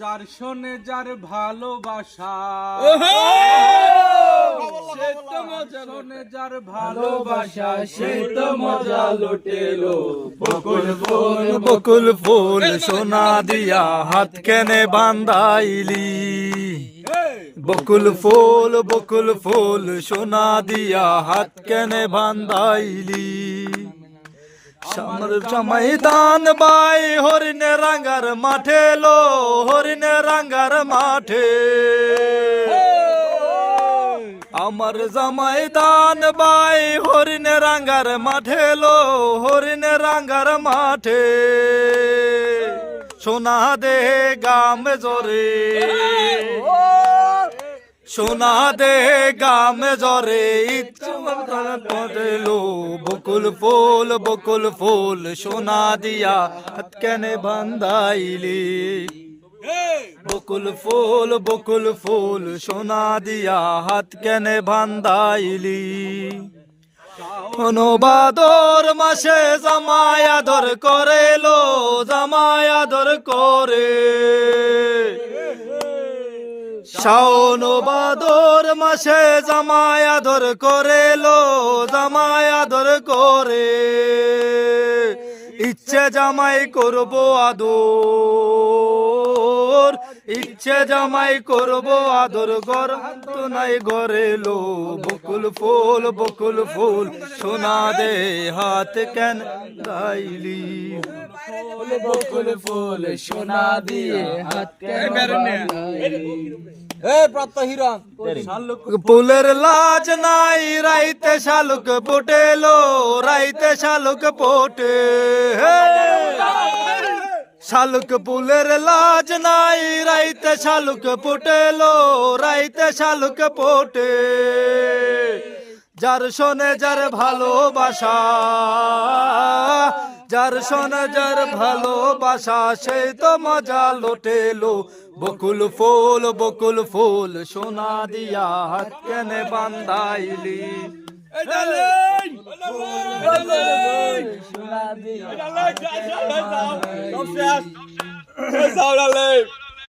যার শোনে যার ভালোবাসা শোনে যার ভালোবাসা সে তো মজা লুটেলো। বকুল ফুল বকুল ফুল সোনা দিয়া হাত কেনে বান্ধাইলি। বকুল ফুল সোনা দিয়া হাত কেনে বান্ধাইলি। সামর জামাই দান বাই হরিণে রাঙ্গার মাঠে লো, হরিণে রাঙ্গার মাঠে। আমার জামাই দান বাই হরিণে রাঙ্গার মাঠে লো, হরিণে রাঙ্গার মাঠে। সোনা দে গাম জরে, সোনা দে গাম জরে লো। বকুল ফুল সোনা দিয়া হাত কেনে বান্ধাইলি। বকুল ফুল সোনা দিয়া হাত কেনে বান্ধাইলি। অনুবাদর মাসে জামাই আদর করে লো, জামাই আদর করে। শাওন বাদর মাসে জামাই আদর করে লো, জামাই আদর করে। ইচ্ছে জামাই করব আদর, ইচ্ছে জামাই করব আদর, গর তো নাই গরে লো। বকুল ফুল সোনা দে হাত কেন গাইলি। বকুল ফুল সোনা দিয়ে হাত ফুলের লাজ নাই রাইতে শালুক পোটে লো, রাইতে শালুক পোটে। শালুক ফুলের লাজ নাই রাইতে শালুক পোটে লো, রাইতে শালুক পোটে। যার শোনে যার ভালোবাসা, যার শোনে যার ভালোবাসা সেই তো মজা লোটেলো। বকুল ফুল সোনা দিয়া হাত কেনে বান্ধাইলি। সোনা দিয়ে